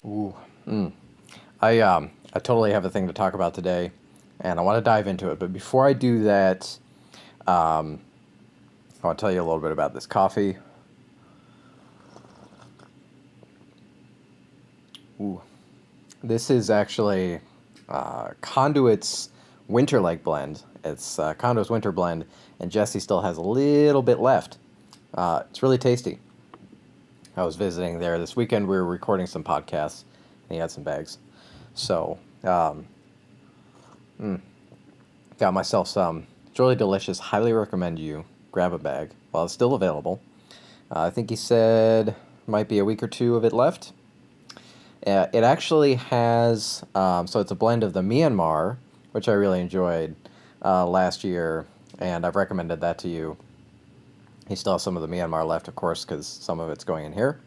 Ooh. Mm. I totally have a thing to talk about today, and I want to dive into it. But before I do that, um, I want to tell you a little bit about this coffee. Ooh. This is actually Conduit's Winter Lake blend. It's Conduit's Winter blend, and Jesse still has a little bit left. It's really tasty. I was visiting there this weekend. We were recording some podcasts, and he had some bags. So, got myself some. It's really delicious. Highly recommend you grab a bag while it's still available. I think he said might be a week or two of it left. It actually has, so it's a blend of the Myanmar, which I really enjoyed last year, and I've recommended that to you. He still has some of the Myanmar left, of course, because some of it's going in here.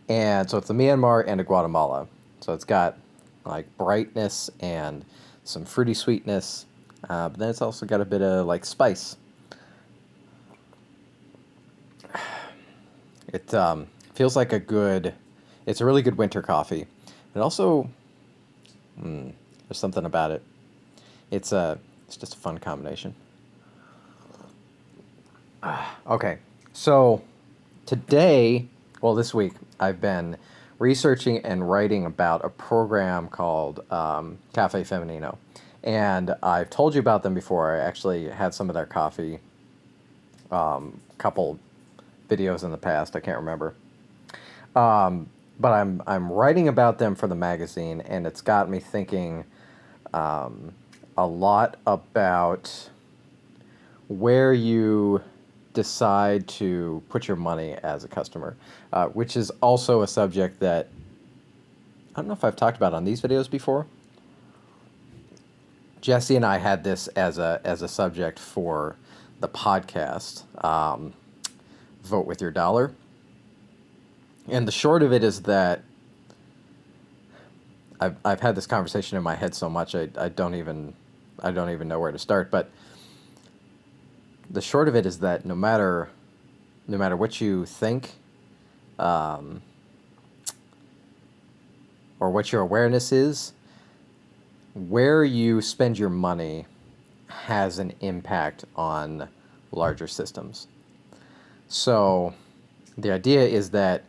And so it's the Myanmar and a Guatemala. So it's got like brightness and some fruity sweetness, but then it's also got a bit of like spice. It feels like it's a really good winter coffee. It also, there's something about it. It's just a fun combination. Okay, so today, well, this week, I've been researching and writing about a program called Cafe Feminino. And I've told you about them before. I actually had some of their coffee, couple videos in the past. I can't remember. But I'm writing about them for the magazine, and it's got me thinking a lot about where you decide to put your money as a customer, which is also a subject that I don't know if I've talked about on these videos before. Jesse and I had this as a subject for the podcast, Vote with Your Dollar. And the short of it is that I've had this conversation in my head so much I don't even know where to start. But the short of it is that no matter what you think, or what your awareness is, where you spend your money has an impact on larger systems. So the idea is that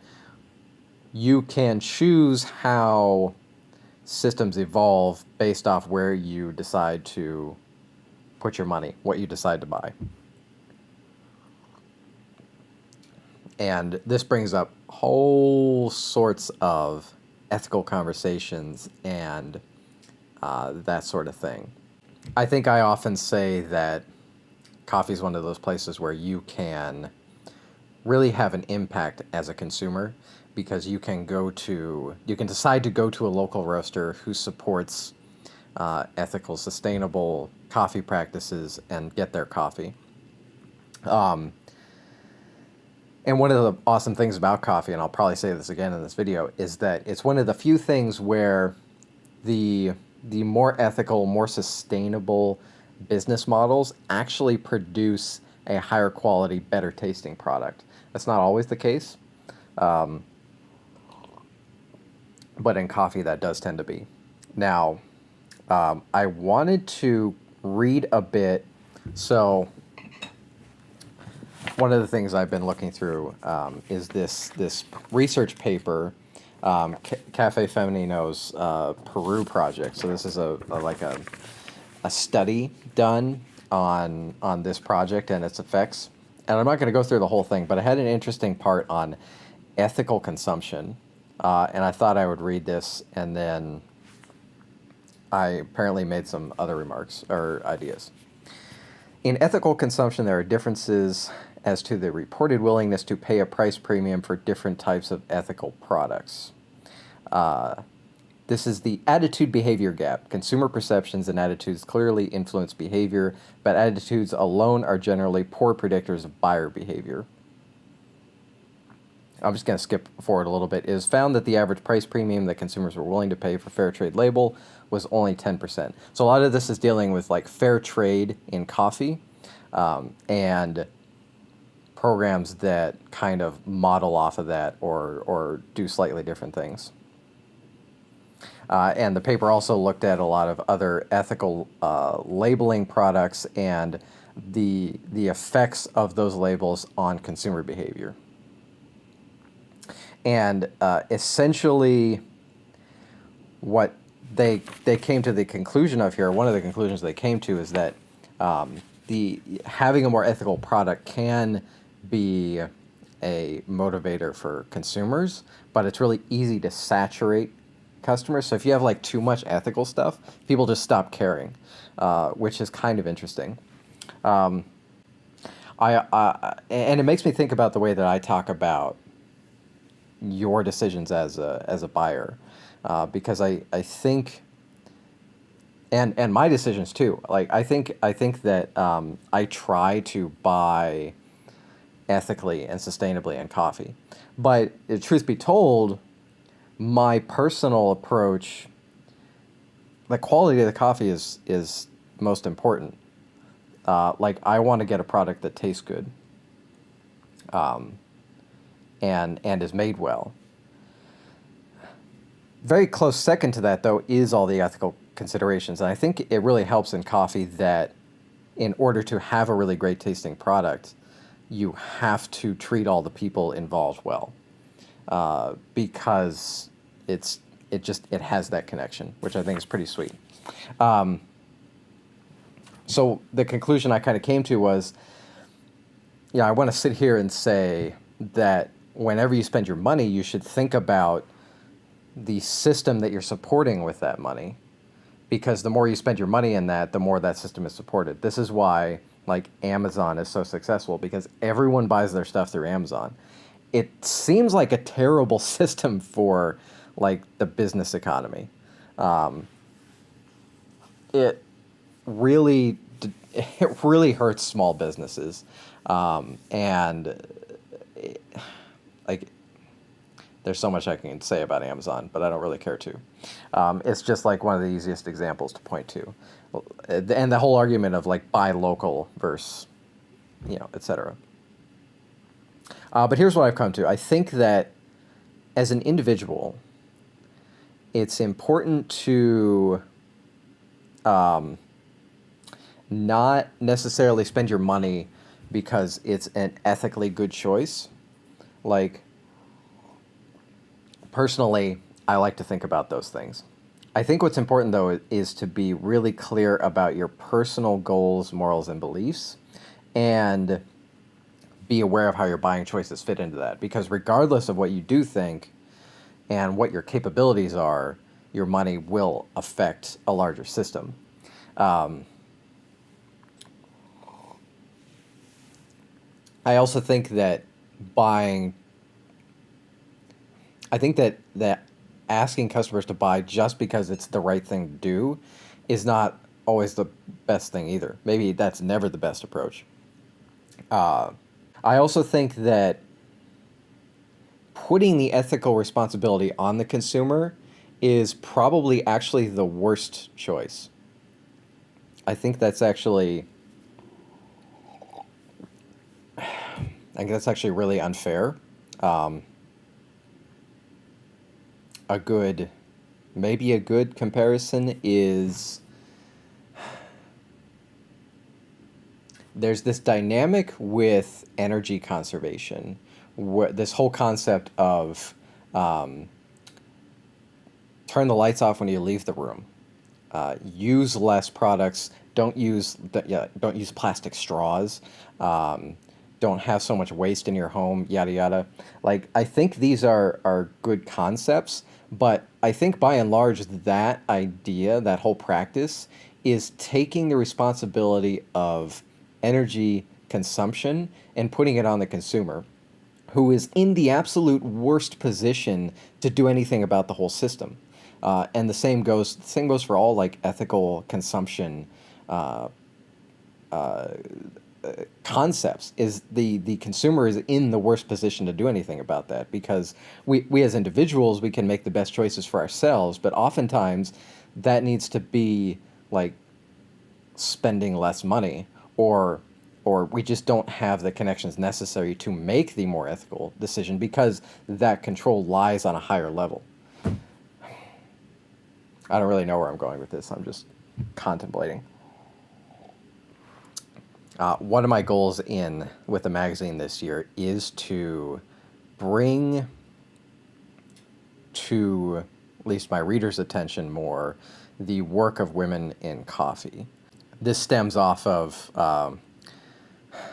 you can choose how systems evolve based off where you decide to put your money, what you decide to buy. And this brings up whole sorts of ethical conversations and that sort of thing. I think I often say that coffee is one of those places where you can really have an impact as a consumer, because you can decide to go to a local roaster who supports ethical, sustainable coffee practices and get their coffee. And one of the awesome things about coffee, and I'll probably say this again in this video, is that it's one of the few things where the more ethical, more sustainable business models actually produce a higher quality, better tasting product. That's not always the case, but in coffee that does tend to be. Now, I wanted to read a bit. So one of the things I've been looking through is this research paper, Cafe Feminino's Peru project. So this is a study done on this project and its effects. And I'm not going to go through the whole thing, but I had an interesting part on ethical consumption, and I thought I would read this, and then I apparently made some other remarks or ideas. In ethical consumption, there are differences as to the reported willingness to pay a price premium for different types of ethical products. This is the attitude-behavior gap. Consumer perceptions and attitudes clearly influence behavior, but attitudes alone are generally poor predictors of buyer behavior. I'm just going to skip forward a little bit. It is found that the average price premium that consumers were willing to pay for fair trade label was only 10%. So a lot of this is dealing with like fair trade in coffee, and programs that kind of model off of that or do slightly different things. And the paper also looked at a lot of other ethical labeling products and the effects of those labels on consumer behavior. And essentially, what they came to the conclusion of here, one of the conclusions they came to, is that the having a more ethical product can be a motivator for consumers, but it's really easy to saturate customers. So if you have like too much ethical stuff, people just stop caring, which is kind of interesting. And it makes me think about the way that I talk about your decisions as a buyer, because I think, and my decisions too. Like I think that I try to buy ethically and sustainably in coffee, but truth be told, my personal approach, the quality of the coffee is most important. Like I want to get a product that tastes good, and is made well. Very close second to that, though, is all the ethical considerations. And I think it really helps in coffee that in order to have a really great tasting product, you have to treat all the people involved well, because it has that connection, which I think is pretty sweet. So the conclusion I kind of came to was, I want to sit here and say that whenever you spend your money, you should think about the system that you're supporting with that money, because the more you spend your money in that, the more that system is supported. This is why like Amazon is so successful, because everyone buys their stuff through Amazon. It seems like a terrible system for like the business economy. It really it really hurts small businesses, and like there's so much I can say about Amazon, but I don't really care to. It's just like one of the easiest examples to point to, and the whole argument of like buy local versus, etc. But here's what I've come to. I think that as an individual, it's important to not necessarily spend your money because it's an ethically good choice. Like, personally, I like to think about those things. I think what's important, though, is to be really clear about your personal goals, morals, and beliefs, and be aware of how your buying choices fit into that. Because regardless of what you do think and what your capabilities are, your money will affect a larger system. I also think that that asking customers to buy just because it's the right thing to do is not always the best thing either. Maybe that's never the best approach. I also think that putting the ethical responsibility on the consumer is probably actually the worst choice. I think that's actually really unfair. Maybe a good comparison is, there's this dynamic with energy conservation, this whole concept of turn the lights off when you leave the room, use less products, don't use plastic straws, don't have so much waste in your home, yada yada. Like, I think these are good concepts, but I think by and large that idea, that whole practice, is taking the responsibility of energy consumption and putting it on the consumer, who is in the absolute worst position to do anything about the whole system. And the same goes for all like ethical consumption concepts. Is the consumer is in the worst position to do anything about that, because we as individuals, we can make the best choices for ourselves, but oftentimes that needs to be like spending less money, or we just don't have the connections necessary to make the more ethical decision because that control lies on a higher level. I don't really know where I'm going with this. I'm just contemplating. One of my goals with the magazine this year is to bring to at least my readers' attention more the work of women in coffee. This stems off of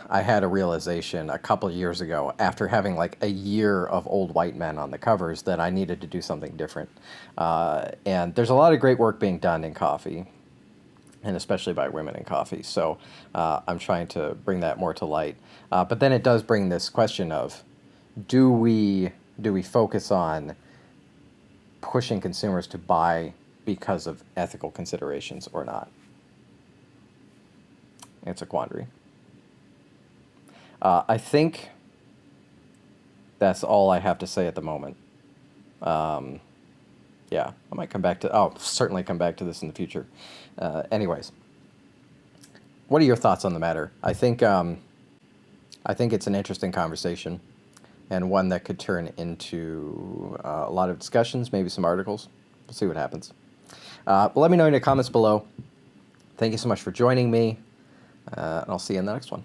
I had a realization a couple of years ago after having like a year of old white men on the covers that I needed to do something different. And there's a lot of great work being done in coffee, and especially by women in coffee. So I'm trying to bring that more to light. But then it does bring this question of, do we focus on pushing consumers to buy because of ethical considerations or not? It's a quandary. I think that's all I have to say at the moment. Yeah, I might come back to, certainly come back to this in the future. Anyways, what are your thoughts on the matter? I think it's an interesting conversation, and one that could turn into a lot of discussions, maybe some articles. We'll see what happens. But let me know in the comments below. Thank you so much for joining me, and I'll see you in the next one.